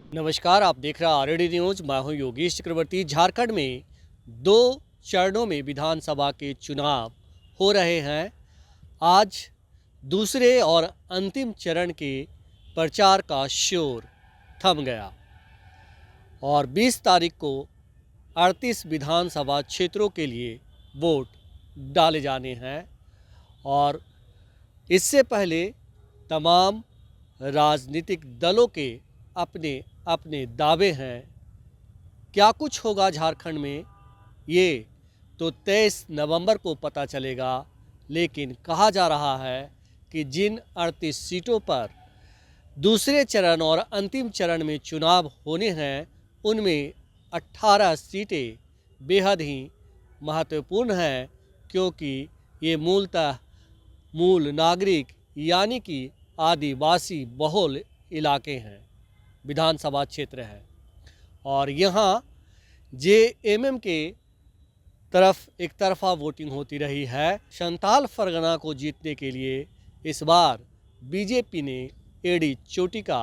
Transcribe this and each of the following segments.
नमस्कार, आप देख रहे हैं आरडी न्यूज। मैं हूं योगेश चक्रवर्ती। झारखंड में 2 चरणों में विधानसभा के चुनाव हो रहे हैं। आज दूसरे और अंतिम चरण के प्रचार का शोर थम गया और 20 तारीख को 38 विधानसभा क्षेत्रों के लिए वोट डाले जाने हैं। और इससे पहले तमाम राजनीतिक दलों के अपने अपने दावे हैं। क्या कुछ होगा झारखंड में, ये तो 23 नवंबर को पता चलेगा। लेकिन कहा जा रहा है कि जिन 38 सीटों पर दूसरे चरण और अंतिम चरण में चुनाव होने हैं, उनमें 18 सीटें बेहद ही महत्वपूर्ण हैं, क्योंकि ये मूलतः मूल नागरिक यानी कि आदिवासी बहुल इलाके हैं, विधानसभा क्षेत्र है। और यहाँ जेएमएम के तरफ एक तरफा वोटिंग होती रही है। संताल परगना को जीतने के लिए इस बार बीजेपी ने एड़ी चोटी का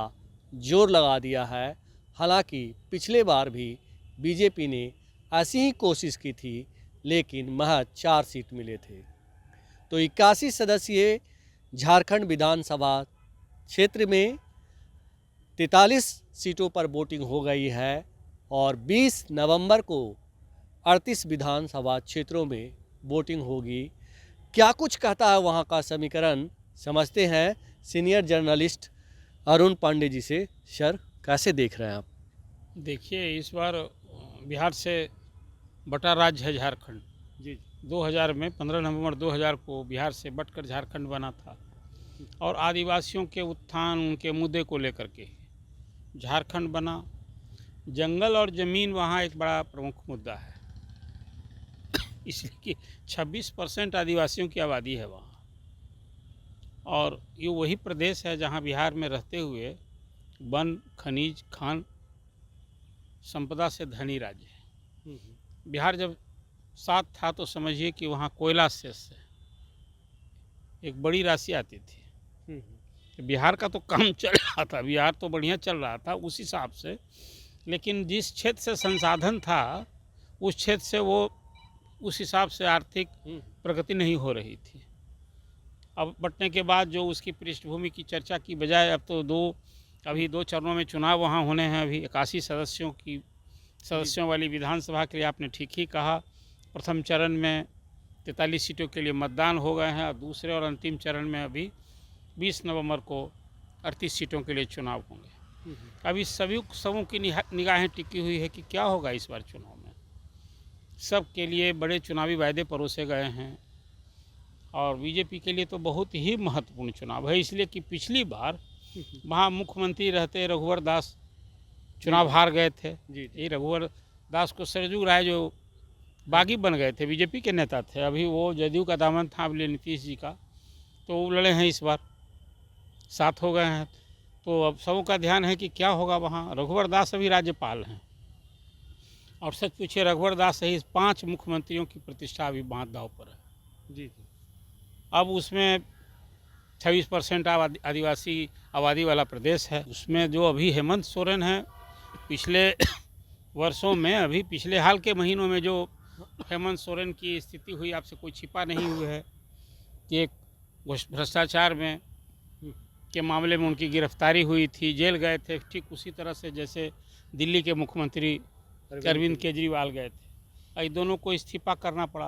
जोर लगा दिया है। हालांकि पिछले बार भी बीजेपी ने ऐसी ही कोशिश की थी, लेकिन महज 4 सीट मिले थे। तो 81 सदस्यीय झारखंड विधानसभा क्षेत्र में 43 सीटों पर वोटिंग हो गई है और 20 नवंबर को 38 विधानसभा क्षेत्रों में वोटिंग होगी। क्या कुछ कहता है वहाँ का समीकरण, समझते हैं सीनियर जर्नलिस्ट अरुण पांडे जी से। सर, कैसे देख रहे हैं आप? देखिए, इस बार बिहार से बटा राज्य है झारखंड। जी 2000 में 15 नवंबर 2000 को बिहार से बटकर झारखंड बना था और आदिवासियों के उत्थान, उनके मुद्दे को लेकर के झारखंड बना। जंगल और ज़मीन वहाँ एक बड़ा प्रमुख मुद्दा है, इसलिए कि 26% आदिवासियों की आबादी है वहाँ। और ये वही प्रदेश है जहाँ बिहार में रहते हुए वन, खनिज, खान संपदा से धनी राज्य है। बिहार जब साथ था तो समझिए कि वहाँ कोयला सेस से एक बड़ी राशि आती थी। बिहार का तो काम चल रहा था, बिहार तो बढ़िया चल रहा था उस हिसाब से, लेकिन जिस क्षेत्र से संसाधन था उस क्षेत्र से वो उस हिसाब से आर्थिक प्रगति नहीं हो रही थी। अब बंटने के बाद जो उसकी पृष्ठभूमि की चर्चा की बजाय अब तो अभी 2 चरणों में चुनाव वहाँ होने हैं। अभी 81 सदस्यों वाली विधानसभा के लिए आपने ठीक ही कहा। प्रथम चरण में 43 सीटों के लिए मतदान हो गए हैं और दूसरे और अंतिम चरण में अभी 20 नवंबर को 38 सीटों के लिए चुनाव होंगे। अभी सबों की निगाहें टिकी हुई है कि क्या होगा इस बार चुनाव में। सब के लिए बड़े चुनावी वायदे परोसे गए हैं और बीजेपी के लिए तो बहुत ही महत्वपूर्ण चुनाव है, इसलिए कि पिछली बार वहाँ मुख्यमंत्री रहते रघुवर दास चुनाव हार गए थे। ये रघुवर दास को सरजू राय जो बागी बन गए थे, बीजेपी के नेता थे, अभी वो जदयू का दामन था अभी नीतीश जी का, तो वो लड़े हैं, इस बार साथ हो गए हैं। तो अब सबों का ध्यान है कि क्या होगा वहाँ। रघुवर दास अभी राज्यपाल हैं और सच पूछिए रघुवर दास सहित 5 मुख्यमंत्रियों की प्रतिष्ठा अभी बांध दाव पर है। जी। अब उसमें 26% आदिवासी आबादी वाला प्रदेश है। उसमें जो अभी हेमंत सोरेन है, पिछले वर्षों में, अभी पिछले हाल के महीनों में जो हेमंत सोरेन की स्थिति हुई, आपसे कोई छिपा नहीं हुई है कि एक भ्रष्टाचार में के मामले में उनकी गिरफ्तारी हुई थी, जेल गए थे, ठीक उसी तरह से जैसे दिल्ली के मुख्यमंत्री अरविंद केजरीवाल गए थे। ये दोनों को इस्तीफा करना पड़ा।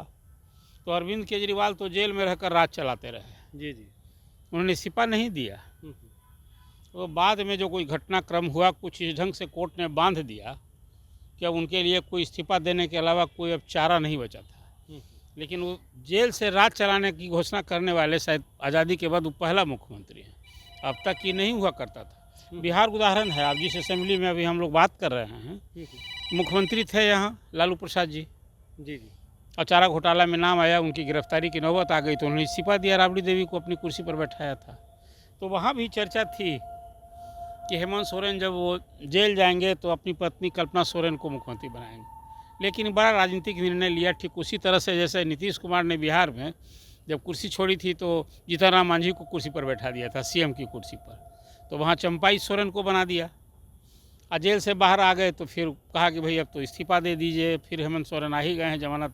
तो अरविंद केजरीवाल तो जेल में रहकर राज चलाते रहे। जी। उन्होंने इस्तीफा नहीं दिया। तो बाद में जो कोई घटनाक्रम हुआ, कुछ इस ढंग से कोर्ट ने बांध दिया कि अब उनके लिए कोई इस्तीफा देने के अलावा कोई अब चारा नहीं बचा था। लेकिन वो जेल से राज चलाने की घोषणा करने वाले शायद आज़ादी के बाद वो पहला मुख्यमंत्री हैं। अब तक ये नहीं हुआ करता था। बिहार उदाहरण है। आप जिस असेंबली में अभी हम लोग बात कर रहे हैं, मुख्यमंत्री थे यहाँ लालू प्रसाद जी। जी। और चारा घोटाला में नाम आया, उनकी गिरफ्तारी की नौबत आ गई तो उन्होंने इस्तीफा दिया, राबड़ी देवी को अपनी कुर्सी पर बैठाया था। तो वहाँ भी चर्चा थी कि हेमंत सोरेन जब वो जेल जाएंगे तो अपनी पत्नी कल्पना सोरेन को मुख्यमंत्री बनाएंगे। लेकिन बड़ा राजनीतिक निर्णय लिया, ठीक उसी तरह से जैसे नीतीश कुमार ने बिहार में जब कुर्सी छोड़ी थी तो जीतन राम मांझी को कुर्सी पर बैठा दिया था, सीएम की कुर्सी पर, तो वहाँ चंपाई सोरेन को बना दिया। जेल से बाहर आ गए तो फिर कहा कि भाई अब तो इस्तीफा दे दीजिए। फिर हेमंत सोरेन आ ही गए हैं जमानत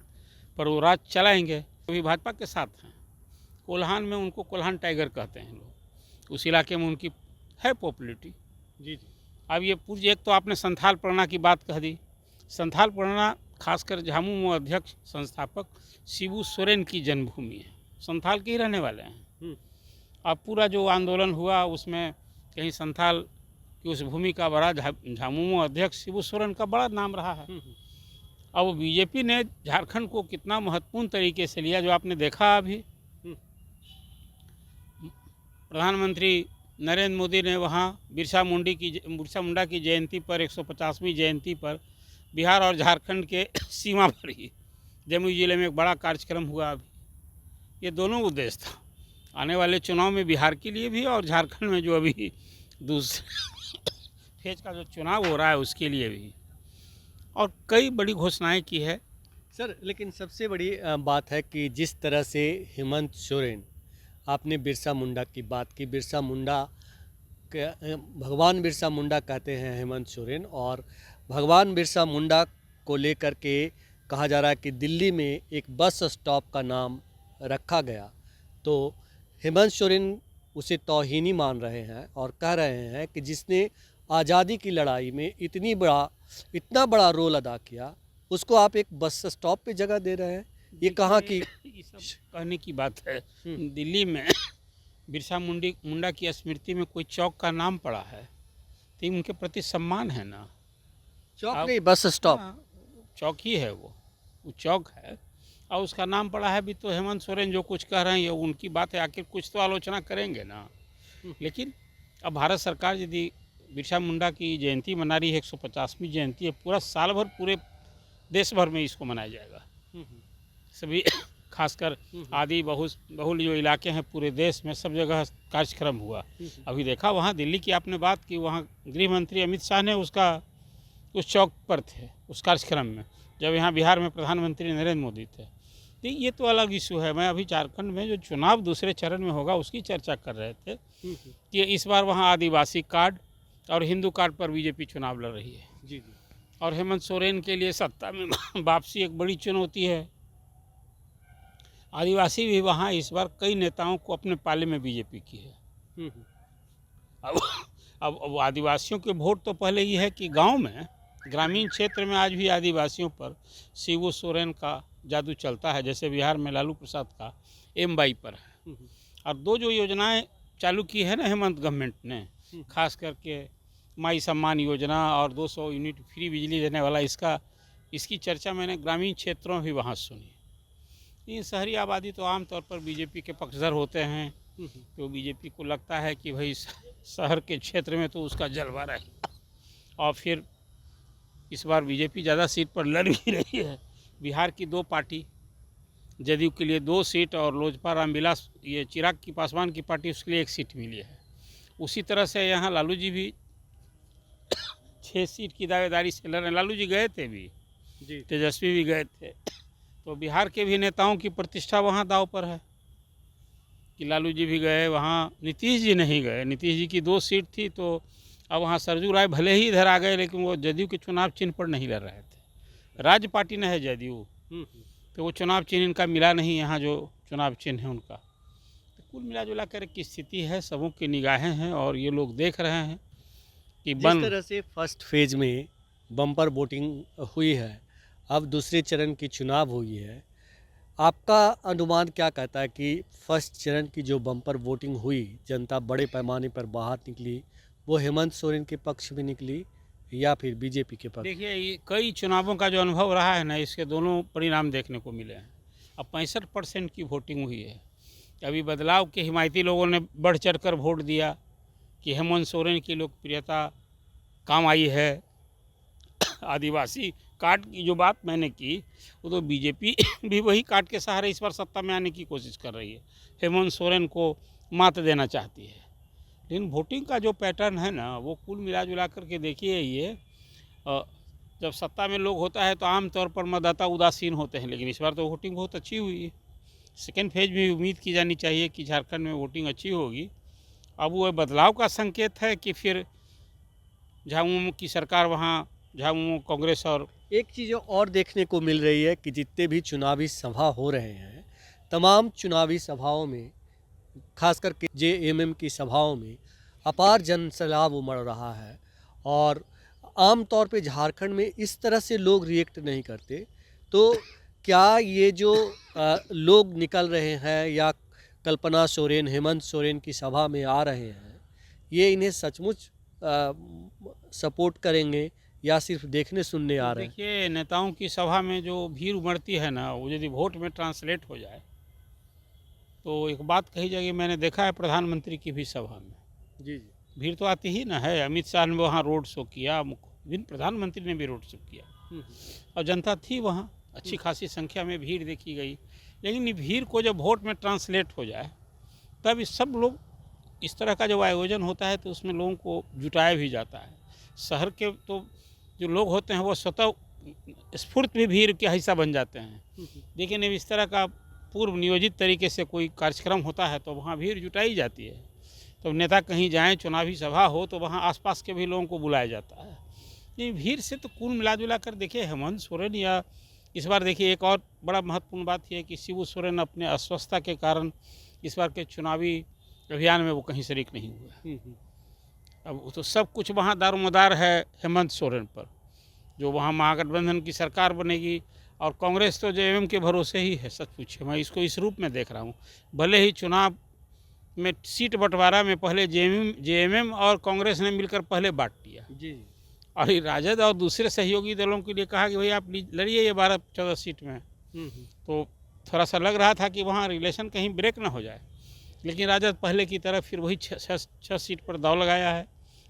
पर, वो राज चलाएंगे। अभी भाजपा के साथ हैं। कोल्हान में उनको कोल्हान टाइगर कहते हैं लोग, उस इलाके में उनकी है पॉपुलरिटी। जी जी। अब ये पूरी, एक तो आपने संथाल परगना की बात कह दी। संथाल परगना खासकर झामुमो अध्यक्ष संस्थापक शिबू सोरेन की जन्मभूमि है, संथाल के ही रहने वाले हैं। अब पूरा जो आंदोलन हुआ उसमें कहीं संथाल की उस भूमि का बड़ा, झामुमो अध्यक्ष शिबू सोरेन का बड़ा नाम रहा है। अब बीजेपी ने झारखंड को कितना महत्वपूर्ण तरीके से लिया, जो आपने देखा अभी प्रधानमंत्री नरेंद्र मोदी ने वहाँ बिरसा मुंडा की जयंती पर, 150वीं जयंती पर, बिहार और झारखंड के सीमा पर ही जमुई जिले में एक बड़ा कार्यक्रम हुआ। अभी ये दोनों उद्देश्य था, आने वाले चुनाव में बिहार के लिए भी और झारखंड में जो अभी दूसरे फेज का जो चुनाव हो रहा है उसके लिए भी, और कई बड़ी घोषणाएं की है। सर लेकिन सबसे बड़ी बात है कि जिस तरह से हेमंत सोरेन, आपने बिरसा मुंडा की बात की, बिरसा मुंडा भगवान बिरसा मुंडा कहते हैं हेमंत सोरेन, और भगवान बिरसा मुंडा को लेकर के कहा जा रहा है कि दिल्ली में एक बस स्टॉप का नाम रखा गया, तो हेमंत सोरेन उसे तौहीनी मान रहे हैं और कह रहे हैं कि जिसने आज़ादी की लड़ाई में इतना बड़ा रोल अदा किया, उसको आप एक बस स्टॉप पे जगह दे रहे हैं। ये कहाँ की ये सब कहने की बात है। दिल्ली में बिरसा मुंडा की स्मृति में कोई चौक का नाम पड़ा है तो उनके प्रति सम्मान है ना। चौक नहीं, बस स्टॉप। हाँ, चौक ही है वो चौक है और उसका नाम पड़ा है भी। तो हेमंत सोरेन जो कुछ कह रहे हैं ये उनकी बात है, आखिर कुछ तो आलोचना करेंगे ना। लेकिन अब भारत सरकार यदि बिरसा मुंडा की जयंती मना रही है, 150वीं जयंती है, पूरा साल भर पूरे देश भर में इसको मनाया जाएगा। सभी खासकर आदि बहुल जो इलाके हैं पूरे देश में, सब जगह कार्यक्रम हुआ। अभी देखा वहाँ दिल्ली की आपने बात की, वहाँ गृह मंत्री अमित शाह ने उस चौक पर थे उस कार्यक्रम में, जब यहाँ बिहार में प्रधानमंत्री नरेंद्र मोदी थे। तो ये तो अलग इशू है। मैं अभी झारखंड में जो चुनाव दूसरे चरण में होगा उसकी चर्चा कर रहे थे कि इस बार वहाँ आदिवासी कार्ड और हिंदू कार्ड पर बीजेपी चुनाव लड़ रही है। जी। और हेमंत सोरेन के लिए सत्ता में वापसी एक बड़ी चुनौती है। आदिवासी भी वहाँ इस बार कई नेताओं को अपने पाले में बीजेपी की है। अब आदिवासियों के वोट तो पहले ही है कि गांव में, ग्रामीण क्षेत्र में आज भी आदिवासियों पर शिबू सोरेन का जादू चलता है, जैसे बिहार में लालू प्रसाद का एम-22 पर है। और दो जो योजनाएं चालू की है ना हेमंत गवर्नमेंट ने, खास करके माई सम्मान योजना और 200 यूनिट फ्री बिजली देने वाला, इसकी चर्चा मैंने ग्रामीण क्षेत्रों में भी वहाँ सुनी। ये शहरी आबादी तो आमतौर पर बीजेपी के पक्षधर होते हैं, तो बीजेपी को लगता है कि भाई शहर के क्षेत्र में तो उसका जलवा रहे। और फिर इस बार बीजेपी ज़्यादा सीट पर लड़ भी रही है। बिहार की दो पार्टी, जदयू के लिए 2 सीट और लोजपा रामविलास ये चिराग की पासवान की पार्टी, उसके लिए 1 सीट मिली है। उसी तरह से यहाँ लालू जी भी 6 सीट की दावेदारी से लड़ रहे हैं। लालू जी गए थे भी जी, तेजस्वी भी गए थे। तो बिहार के भी नेताओं की प्रतिष्ठा वहाँ दाव पर है कि लालू जी भी गए वहाँ, नीतीश जी नहीं गए। नीतीश जी की 2 सीट थी, तो अब वहाँ सरजू राय भले ही इधर आ गए, लेकिन वो जदयू के चुनाव चिन्ह पर नहीं लड़ रहे थे। राज्य पार्टी ने है जदयू, तो वो चुनाव चिन्ह इनका मिला नहीं, यहाँ जो चुनाव चिन्ह है उनका। तो कुल मिला जुला कर की स्थिति है, सबों की निगाहें हैं और ये लोग देख रहे हैं कि जिस तरह से फर्स्ट फेज में बम्पर वोटिंग हुई है, अब दूसरे चरण की चुनाव हुई है, आपका अनुमान क्या कहता है कि फर्स्ट चरण की जो बम्पर वोटिंग हुई, जनता बड़े पैमाने पर बाहर निकली, वो हेमंत सोरेन के पक्ष में निकली या फिर बीजेपी के पक्ष? देखिए, ये कई चुनावों का जो अनुभव रहा है ना, इसके दोनों परिणाम देखने को मिले हैं। अब 65% की वोटिंग हुई है। अभी बदलाव के हिमायती लोगों ने बढ़ चढ़ कर वोट दिया कि हेमंत सोरेन की लोकप्रियता काम आई है। आदिवासी कार्ड की जो बात मैंने की, वो तो बीजेपी भी वही कार्ड के सहारे इस बार सत्ता में आने की कोशिश कर रही है, हेमंत सोरेन को मात देना चाहती है। लेकिन वोटिंग का जो पैटर्न है ना, वो कुल मिला जुला करके देखिए, ये जब सत्ता में लोग होता है तो आमतौर पर मतदाता उदासीन होते हैं, लेकिन इस बार तो वोटिंग बहुत अच्छी हुई है। सेकेंड फेज में उम्मीद की जानी चाहिए कि झारखंड में वोटिंग अच्छी होगी। अब वो बदलाव का संकेत है कि फिर झामुमो की सरकार वहाँ झामुमो कांग्रेस और एक चीज़ और देखने को मिल रही है कि जितने भी चुनावी सभा हो रहे हैं, तमाम चुनावी सभाओं में, खास करके जेएमएम की सभाओं में अपार जनसैलाब उमड़ रहा है। और आम तौर पे झारखंड में इस तरह से लोग रिएक्ट नहीं करते। तो क्या ये जो लोग निकल रहे हैं या कल्पना सोरेन, हेमंत सोरेन की सभा में आ रहे हैं, ये इन्हें सचमुच सपोर्ट करेंगे या सिर्फ देखने सुनने आ रहे हैं? देखिए, नेताओं की सभा में जो भीड़ उमड़ती है ना, वो यदि वोट में ट्रांसलेट हो जाए तो एक बात कही जाएगी। मैंने देखा है प्रधानमंत्री की भी सभा में जी जी। भीड़ तो आती ही ना है। अमित शाह ने वहाँ रोड शो किया, प्रधानमंत्री ने भी रोड शो किया और जनता थी वहाँ, अच्छी खासी संख्या में भीड़ देखी गई। लेकिन ये भीड़ को जब वोट में ट्रांसलेट हो जाए तब इस सब लोग, इस तरह का जब आयोजन होता है तो उसमें लोगों को जुटाया भी जाता है। शहर के तो जो लोग होते हैं वो स्वतः स्फूर्त भी भीड़ के हिस्सा बन जाते हैं। लेकिन इस तरह का पूर्व नियोजित तरीके से कोई कार्यक्रम होता है तो वहाँ भीड़ जुटाई जाती है। तो नेता कहीं जाएं, चुनावी सभा हो तो वहाँ आसपास के भी लोगों को बुलाया जाता है। ये भीड़ से तो कुल मिला जुला कर देखिए, हेमंत सोरेन या इस बार देखिए एक और बड़ा महत्वपूर्ण बात यह है कि शिबू सोरेन अपने अस्वस्थता के कारण इस बार के चुनावी अभियान में वो कहीं शरीक नहीं हुआ। अब तो सब कुछ वहाँ दारोमदार है हेमंत सोरेन पर। जो वहाँ महागठबंधन की सरकार बनेगी और कांग्रेस तो जेएमएम के भरोसे ही है। सच पूछे, मैं इसको इस रूप में देख रहा हूँ। भले ही चुनाव में सीट बंटवारा में पहले जेएमएम और कांग्रेस ने मिलकर पहले बांट दिया जी। और ये राजद और दूसरे सहयोगी दलों के लिए कहा कि भाई आप लड़िए ये 12-14 सीट में। तो थोड़ा सा लग रहा था कि वहाँ रिलेशन कहीं ब्रेक ना हो जाए, लेकिन राजद पहले की तरह फिर वही 6 सीट पर दाव लगाया है।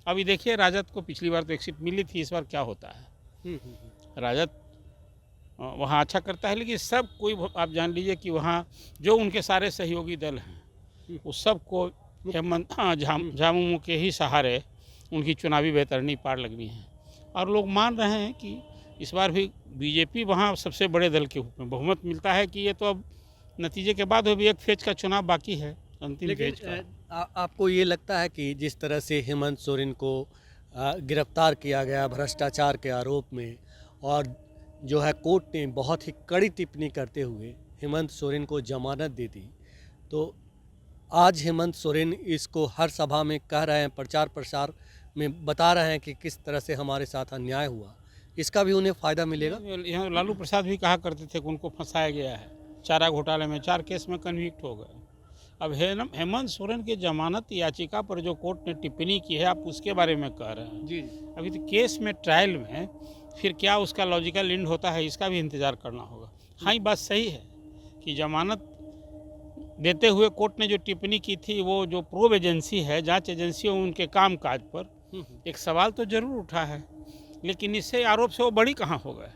अभी देखिए, राजद को पिछली बार तो एक सीट मिली थी, इस बार क्या होता है। राजद वहाँ अच्छा करता है, लेकिन सब कोई आप जान लीजिए कि वहाँ जो उनके सारे सहयोगी दल हैं वो सबको हेमंत झामुमो के ही सहारे उनकी चुनावी बेहतरनी पार लगनी है। और लोग मान रहे हैं कि इस बार भी बीजेपी वहाँ सबसे बड़े दल के रूप में बहुमत मिलता है कि ये तो अब नतीजे के बाद भी एक फेज का चुनाव बाकी है, अंतिम फेज का। आपको ये लगता है कि जिस तरह से हेमंत सोरेन को गिरफ्तार किया गया भ्रष्टाचार के आरोप में, और जो है कोर्ट ने बहुत ही कड़ी टिप्पणी करते हुए हेमंत सोरेन को जमानत दे दी, तो आज हेमंत सोरेन इसको हर सभा में कह रहे हैं, प्रचार प्रसार में बता रहे हैं कि किस तरह से हमारे साथ अन्याय हुआ, इसका भी उन्हें फ़ायदा मिलेगा? यहाँ लालू प्रसाद भी कहा करते थे कि उनको फंसाया गया है चारा घोटाले में, 4 केस में कन्विक्ट हो गए। अब हेमंत सोरेन की जमानत याचिका पर जो कोर्ट ने टिप्पणी की है, आप उसके बारे में कह रहे हैं। जी। अभी तो केस में, ट्रायल में फिर क्या उसका लॉजिकल एंड होता है, इसका भी इंतज़ार करना होगा। हाँ, ये बात सही है कि जमानत देते हुए कोर्ट ने जो टिप्पणी की थी, वो जो प्रोब एजेंसी है, जांच एजेंसी, उनके काम काज पर एक सवाल तो ज़रूर उठा है, लेकिन इससे आरोप से वो बड़ी कहाँ हो गए।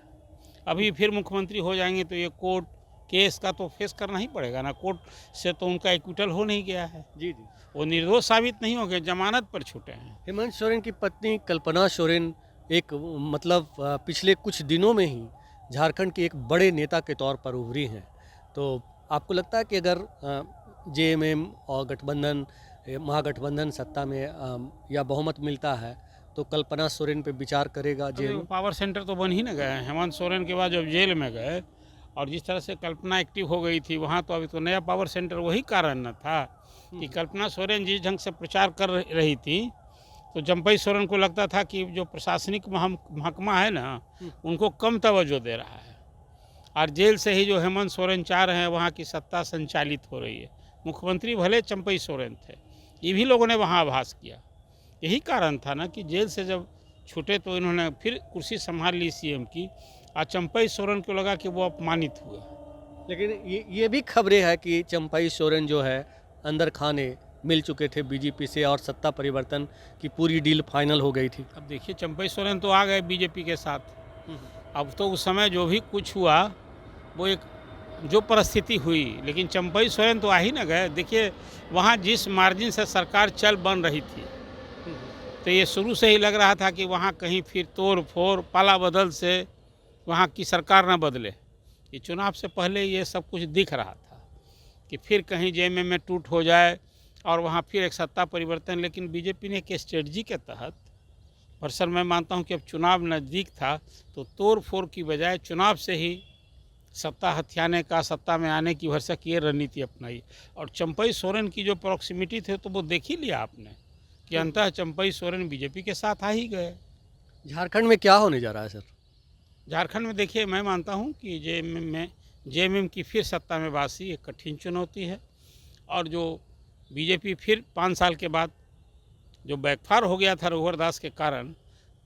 अभी फिर मुख्यमंत्री हो जाएंगे तो ये कोर्ट केस का तो फेस करना ही पड़ेगा ना। कोर्ट से तो उनका एक्विटल हो नहीं गया है। जी जी। वो निर्दोष साबित नहीं हो गए, जमानत पर छूटे हैं। हेमंत सोरेन की पत्नी कल्पना सोरेन एक मतलब पिछले कुछ दिनों में ही झारखंड के एक बड़े नेता के तौर पर उभरी हैं। तो आपको लगता है कि अगर जेएमएम और गठबंधन, महागठबंधन सत्ता में या बहुमत मिलता है तो कल्पना सोरेन पे विचार करेगा जेएमएम? पावर सेंटर तो बन ही न गए। हेमंत सोरेन के बाद जब जेल में गए और जिस तरह से कल्पना एक्टिव हो गई थी वहाँ, तो अभी तो नया पावर सेंटर वही कारण न था कि कल्पना सोरेन जिस ढंग से प्रचार कर रही थी, तो जम्पई सोरेन को लगता था कि जो प्रशासनिक महकमा है ना, उनको कम तवज्जो दे रहा है। और जेल से ही जो हेमंत सोरेन चाह रहे हैं वहाँ की सत्ता संचालित हो रही है। मुख्यमंत्री भले चंपई सोरेन थे, ये भी लोगों ने वहाँ आभास किया। यही कारण था ना कि जेल से जब छूटे तो इन्होंने फिर कुर्सी संभाल ली सीएम की, और चंपई सोरेन को लगा कि वो अपमानित हुए। लेकिन ये भी खबरें हैं कि चंपई सोरेन जो है अंदर खाने मिल चुके थे बीजेपी से और सत्ता परिवर्तन की पूरी डील फाइनल हो गई थी। अब देखिए, चंपई सोरेन तो आ गए बीजेपी के साथ। अब तो उस समय जो भी कुछ हुआ वो एक जो परिस्थिति हुई, लेकिन चंपई सोरेन तो आ ही न गए। देखिए, वहाँ जिस मार्जिन से सरकार चल बन रही थी, तो ये शुरू से ही लग रहा था कि वहाँ कहीं फिर तोड़ फोड़ पाला बदल से वहाँ की सरकार न बदले। ये चुनाव से पहले ये सब कुछ दिख रहा था कि फिर कहीं जेएमएम में टूट हो जाए और वहाँ फिर एक सत्ता परिवर्तन। लेकिन बीजेपी ने एक स्ट्रेटजी के तहत पर सर मैं मानता हूं कि अब चुनाव नज़दीक था तो तोड़ फोड़ की बजाय चुनाव से ही सत्ता हथियाने का, सत्ता में आने की भरसक ये रणनीति अपनाई। और चंपई सोरेन की जो प्रॉक्सिमिटी थे तो वो देख ही लिया आपने कि अंततः चंपई सोरेन बीजेपी के साथ आ ही गए। झारखंड में क्या होने जा रहा है सर? झारखंड में देखिए, मैं मानता हूं कि जेएमएम की फिर सत्ता में वापसी एक कठिन चुनौती है। और जो बीजेपी फिर 5 साल के बाद जो बैकफायर हो गया था रघुवर दास के कारण,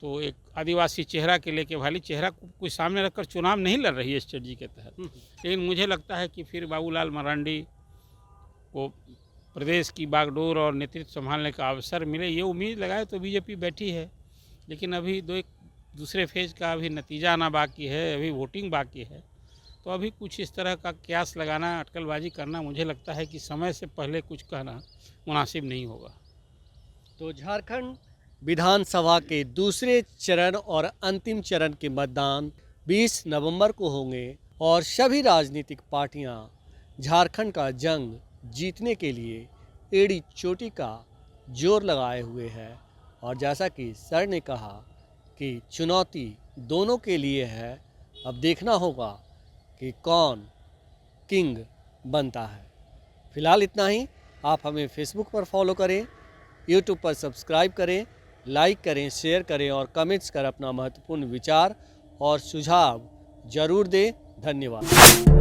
तो एक आदिवासी चेहरा के लेके वाली चेहरा को कोई सामने रखकर चुनाव नहीं लड़ रही है स्ट्रेटजी के तहत। लेकिन मुझे लगता है कि फिर बाबूलाल मरांडी को प्रदेश की बागडोर और नेतृत्व संभालने का अवसर मिले, ये उम्मीद लगाए तो बीजेपी बैठी है। लेकिन अभी दूसरे फेज का अभी नतीजा आना बाकी है, अभी वोटिंग बाकी है। तो अभी कुछ इस तरह का कयास लगाना, अटकलबाजी करना, मुझे लगता है कि समय से पहले कुछ कहना मुनासिब नहीं होगा। तो झारखंड विधानसभा के दूसरे चरण और अंतिम चरण के मतदान 20 नवंबर को होंगे और सभी राजनीतिक पार्टियां झारखंड का जंग जीतने के लिए एड़ी चोटी का जोर लगाए हुए है। और जैसा कि सर ने कहा कि चुनौती दोनों के लिए है, अब देखना होगा कि कौन किंग बनता है। फिलहाल इतना ही। आप हमें फेसबुक पर फॉलो करें, यूट्यूब पर सब्सक्राइब करें, लाइक करें, शेयर करें और कमेंट्स कर अपना महत्वपूर्ण विचार और सुझाव जरूर दें। धन्यवाद।